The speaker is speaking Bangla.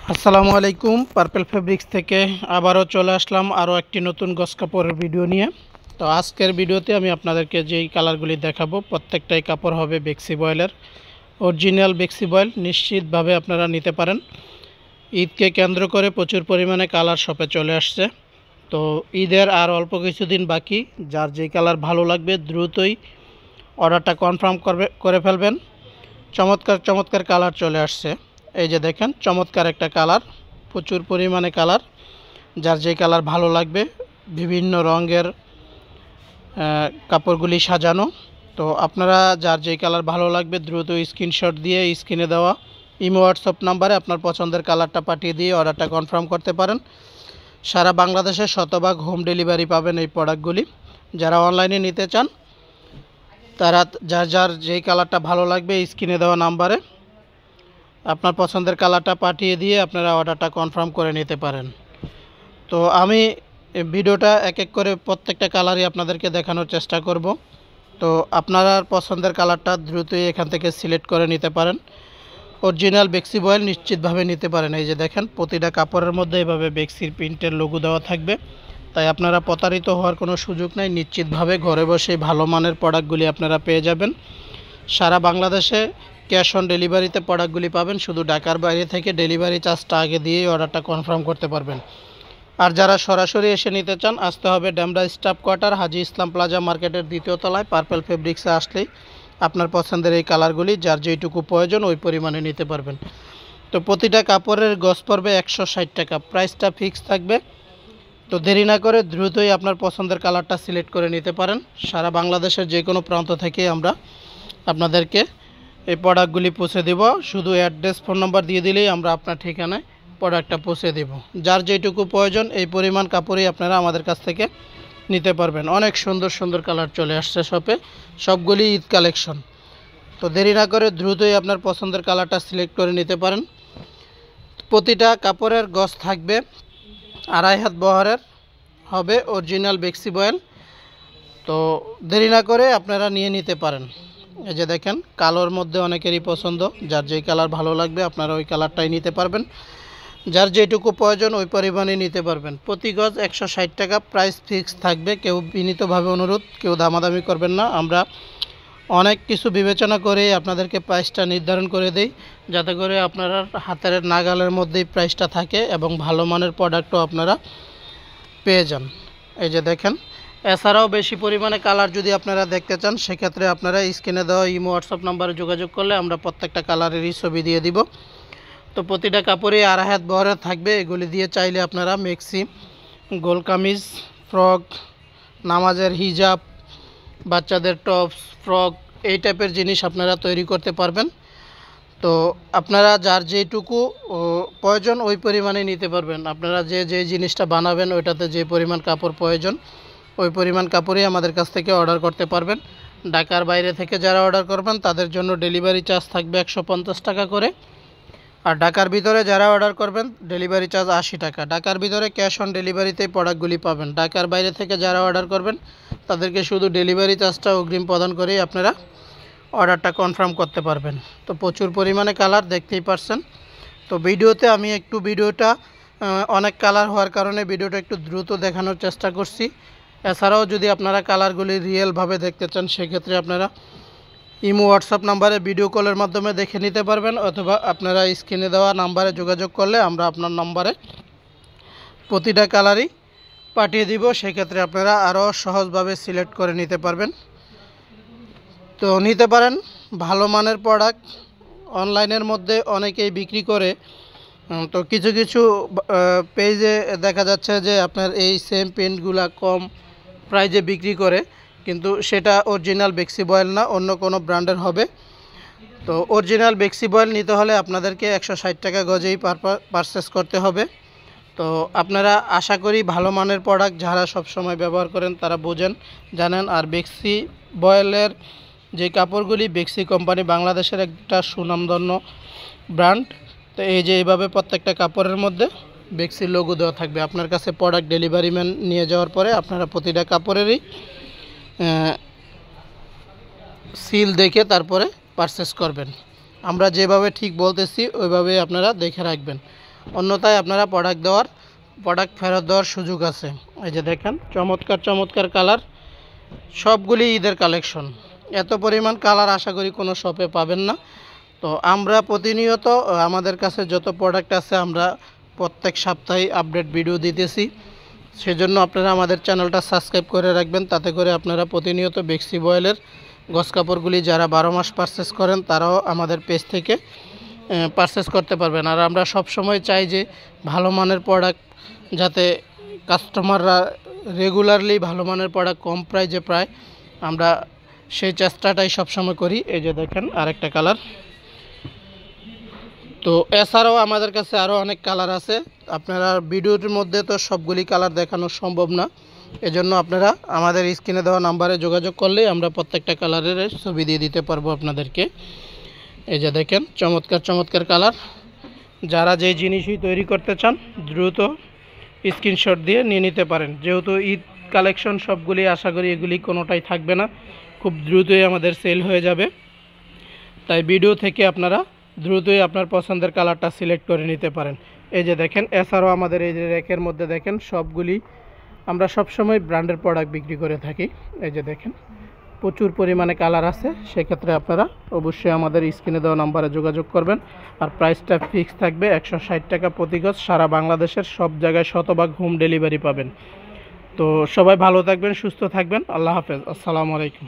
আসসালামু আলাইকুম। পার্পল ফেব্রিক্স থেকে আবারও চলে আসলাম আরও একটি নতুন গস কাপড়ের ভিডিও নিয়ে। তো আজকের ভিডিওতে আমি আপনাদেরকে যেই কালারগুলি দেখাবো প্রত্যেকটাই কাপড় হবে বেক্সি বয়েলের, অরিজিনাল বেক্সি বয়েল। নিশ্চিতভাবে আপনারা নিতে পারেন। ঈদকে কেন্দ্র করে প্রচুর পরিমাণে কালার শপে চলে আসছে। তো ঈদের আর অল্প কিছুদিন বাকি। যার যেই কালার ভালো লাগবে দ্রুতই অর্ডারটা কনফার্ম করে ফেলবেন। চমৎকার চমৎকার কালার চলে আসছে। এই যে দেখেন, চমৎকার একটা কালার, প্রচুর পরিমাণে কালার। যার যে কালার ভালো লাগবে, বিভিন্ন রঙের কাপড়গুলি সাজানো। তো আপনারা যার যেই কালার ভালো লাগবে দ্রুত স্ক্রিনশট দিয়ে স্ক্রিনে দেওয়া ইমো হোয়াটসঅ্যাপ নাম্বারে আপনার পছন্দের কালারটা পাঠিয়ে দিয়ে অর্ডারটা কনফার্ম করতে পারেন। সারা বাংলাদেশে শতভাগ হোম ডেলিভারি পাবেন এই প্রোডাক্টগুলি। যারা অনলাইনে নিতে চান তারা যার যার যেই কালারটা ভালো লাগবে স্ক্রিনে দেওয়া নাম্বারে আপনার পছন্দের কালারটা পাঠিয়ে দিয়ে আপনারা অর্ডারটা কনফার্ম করে নিতে পারেন। তো আমি ভিডিওটা এক এক করে প্রত্যেকটা কালারই আপনাদেরকে দেখানোর চেষ্টা করব। তো আপনারা পছন্দের কালারটা দ্রুতই এখান থেকে সিলেক্ট করে নিতে পারেন। অরিজিনাল বেক্সি বয়েল নিশ্চিতভাবে নিতে পারেন। এই যে দেখেন, প্রতিটা কাপড়ের মধ্যে এভাবে বেক্সির প্রিন্টের লোগো দেওয়া থাকবে। তাই আপনারা প্রতারিত হওয়ার কোনো সুযোগ নাই। নিশ্চিতভাবে ঘরে বসেই ভালো মানের প্রোডাক্টগুলি আপনারা পেয়ে যাবেন। সারা বাংলাদেশে ক্যাশ অন ডেলিভারিতে প্রোডাক্টগুলি পাবেন। শুধু ঢাকার বাইরে থেকে ডেলিভারি চার্জটা আগে দিয়েই অর্ডারটা কনফার্ম করতে পারবেন। আর যারা সরাসরি এসে নিতে চান, আসতে হবে ডেমরা স্টাফ কোয়ার্টার, হাজি ইসলাম প্লাজা মার্কেটের দ্বিতীয় তলায়। পার্পল ফেব্রিক্সে আসলেই আপনার পছন্দের এই কালারগুলি যার যেইটুকু প্রয়োজন ওই পরিমাণে নিতে পারবেন। তো প্রতিটা কাপড়ের গজ পড়বে 160 টাকা, প্রাইসটা ফিক্স থাকবে। তো দেরি না করে দ্রুতই আপনার পছন্দের কালারটা সিলেক্ট করে নিতে পারেন। সারা বাংলাদেশের যে কোনো প্রান্ত থেকে আমরা আপনাদেরকে এই প্রোডাক্টগুলি পৌঁছে দেব। শুধু অ্যাড্রেস ফোন নাম্বার দিয়ে দিলেই আমরা আপনার ঠিকানায় প্রোডাক্টটা পৌঁছে দেব। যার যেটুকু প্রয়োজন এই পরিমাণ কাপড়ই আপনারা আমাদের কাছ থেকে নিতে পারবেন। অনেক সুন্দর সুন্দর কালার চলে আসছে শপে, সবগুলি ঈদ কালেকশন। তো দেরি না করে দ্রুতই আপনার পছন্দের কালারটা সিলেক্ট করে নিতে পারেন। প্রতিটা কাপড়ের গজ থাকবে 2.5 হাত বহরের, হবে অরিজিনাল বেক্সি বয়েল। তো দেরি না করে আপনারা নিয়ে নিতে পারেন। এই যে দেখেন, কালোর মধ্যে অনেকেরই পছন্দ। যার যেই কালার ভালো লাগবে আপনারা ওই কালারটাই নিতে পারবেন। যার যেটুকু প্রয়োজন ওই পরিমাণে নিতে পারবেন। প্রতি গজ 160 টাকা, প্রাইস ফিক্স থাকবে। কেউ বিনীতভাবে অনুরোধ, কেউ দামাদামি করবেন না। আমরা অনেক কিছু বিবেচনা করে আপনাদেরকে প্রাইসটা নির্ধারণ করে দেই, যাতে করে আপনারা হাতের নাগালের মধ্যেই প্রাইসটা থাকে এবং ভালো মানের প্রোডাক্টও আপনারা পেয়ে যান। এই যে দেখেন, এছাড়াও বেশি পরিমাণে কালার যদি আপনারা দেখতে চান সেক্ষেত্রে আপনারা স্ক্রিনে দেওয়া ইমো হোয়াটসঅ্যাপ নাম্বারে যোগাযোগ করলে আমরা প্রত্যেকটা কালারেরই ছবি দিয়ে দিব। তো প্রতিটা কাপড়ই 2.5 হাত বহরের থাকবে। এগুলি দিয়ে চাইলে আপনারা মেক্সি, গোল কামিজ, ফ্রক, নামাজের হিজাব, বাচ্চাদের টপস, ফ্রক, এই টাইপের জিনিস আপনারা তৈরি করতে পারবেন। তো আপনারা যার যেটুকু প্রয়োজন ওই পরিমাণে নিতে পারবেন। আপনারা যে জিনিসটা বানাবেন ওইটাতে যে পরিমাণ কাপড় প্রয়োজন ওই পরিমাণ কাপড়ই আমাদের কাছ থেকে অর্ডার করতে পারবেন। ঢাকার বাইরে থেকে যারা অর্ডার করবেন তাদের জন্য ডেলিভারি চার্জ থাকবে 150 টাকা করে। আর ঢাকার ভিতরে যারা অর্ডার করবেন ডেলিভারি চার্জ 80 টাকা। ঢাকার ভিতরে ক্যাশ অন ডেলিভারিতেই প্রোডাক্টগুলি পাবেন। ঢাকার বাইরে থেকে যারা অর্ডার করবেন তাদেরকে শুধু ডেলিভারি চার্জটা অগ্রিম প্রদান করেই আপনারা অর্ডারটা কনফার্ম করতে পারবেন। তো প্রচুর পরিমাণে কালার দেখতেই পারছেন। তো ভিডিওতে আমি একটু ভিডিওটা অনেক কালার হওয়ার কারণে ভিডিওটা একটু দ্রুত দেখানোর চেষ্টা করছি। এছাড়াও যদি আপনারা কালারগুলি রিয়েলভাবে দেখতে চান সেক্ষেত্রে আপনারা ইমো হোয়াটসঅ্যাপ নাম্বারে ভিডিও কলের মাধ্যমে দেখে নিতে পারবেন, অথবা আপনারা স্ক্রিনে দেওয়া নাম্বারে যোগাযোগ করলে আমরা আপনার নাম্বারে প্রতিটা কালারই পাঠিয়ে দিব। সেক্ষেত্রে আপনারা আরও সহজভাবে সিলেক্ট করে নিতে পারবেন। তো নিতে পারেন ভালো মানের প্রোডাক্ট। অনলাইনের মধ্যে অনেকেই বিক্রি করে। তো কিছু কিছু পেজে দেখা যাচ্ছে যে আপনার এই সেম পেন্টগুলা কম প্রাইজে বিক্রি করে, কিন্তু সেটা অরিজিনাল বেক্সি বয়েল না, অন্য কোনো ব্র্যান্ডের হবে। তো অরিজিনাল বেক্সি বয়েল নিতে হলে আপনাদেরকে 160 টাকা গজেই পারচেস করতে হবে। তো আপনারা আশা করি ভালো মানের প্রোডাক্ট যারা সব সময় ব্যবহার করেন তারা বোঝেন, জানেন। আর বেক্সি বয়েলের যে কাপড়গুলি, বেক্সি কোম্পানি বাংলাদেশের একটা সুনামধন্য ব্র্যান্ড। তো এই যে এইভাবে প্রত্যেকটা কাপড়ের মধ্যে বেক্সির লোগো দেওয়া থাকবে। আপনার কাছে প্রোডাক্ট ডেলিভারি ম্যান নিয়ে যাওয়ার পরে আপনারা প্রতিটা কাপড়েরই সিল দেখে তারপরে পারচেস করবেন। আমরা যেভাবে ঠিক বলতেছি ওইভাবেই আপনারা দেখে রাখবেন। অন্যথায় আপনারা প্রোডাক্ট ফেরত দেওয়ার সুযোগ আছে। এই যে দেখেন চমৎকার চমৎকার কালার, সবগুলি ঈদের কালেকশন। এত পরিমাণ কালার আশা করি কোনো শপে পাবেন না। তো আমরা প্রতিনিয়ত আমাদের কাছে যত প্রোডাক্ট আছে আমরা প্রত্যেক সপ্তাহে আপডেট ভিডিও দিতেছি। সেজন্য আপনারা আমাদের চ্যানেলটা সাবস্ক্রাইব করে রাখবেন, তাতে করে আপনারা প্রতিনিয়ত বেক্সি বয়েলের গস কাপড়গুলি যারা 12 মাস পারচেস করেন তারাও আমাদের পেজ থেকে পারচেস করতে পারবেন। আর আমরা সব সময় চাই যে ভালো মানের প্রোডাক্ট যাতে কাস্টমাররা রেগুলারলি ভালো মানের প্রোডাক্ট কম প্রাইজে পায়, আমরা সেই চেষ্টাটাই সবসময় করি। এই যে দেখেন আরেকটা কালার। তো এছাড়াও আমাদের কাছে আরও অনেক কালার আছে, আপনারা ভিডিওর মধ্যে তো সবগুলি কালার দেখানো সম্ভব না। এজন্য আপনারা আমাদের স্ক্রিনে দেওয়া নাম্বারে যোগাযোগ করলেই আমরা প্রত্যেকটা কালারের ছবি দিয়ে দিতে পারবো আপনাদেরকে। এই যে দেখেন চমৎকার চমৎকার কালার, যারা যেই জিনিসই তৈরি করতে চান দ্রুত স্ক্রিনশট দিয়ে নিয়ে নিতে পারেন। যেহেতু ঈদ কালেকশন সবগুলি, আশা করি এগুলি কোনোটাই থাকবে না, খুব দ্রুতই আমাদের সেল হয়ে যাবে। তাই ভিডিও থেকে আপনারা দ্রুতই আপনার পছন্দের কালারটা সিলেক্ট করে নিতে পারেন। এই যে দেখেন এছাড়াও আমাদের এই যে র্যাকের মধ্যে দেখেন সবগুলি আমরা সবসময় ব্র্যান্ডের প্রোডাক্ট বিক্রি করে থাকি। এই যে দেখেন প্রচুর পরিমাণে কালার আছে, সেক্ষেত্রে আপনারা অবশ্যই আমাদের স্ক্রিনে দেওয়া নাম্বারে যোগাযোগ করবেন। আর প্রাইসটা ফিক্স থাকবে 160 টাকা প্রতি গজ। সারা বাংলাদেশের সব জায়গায় শতভাগ হোম ডেলিভারি পাবেন। তো সবাই ভালো থাকবেন, সুস্থ থাকবেন। আল্লাহ হাফেজ, আসসালামু আলাইকুম।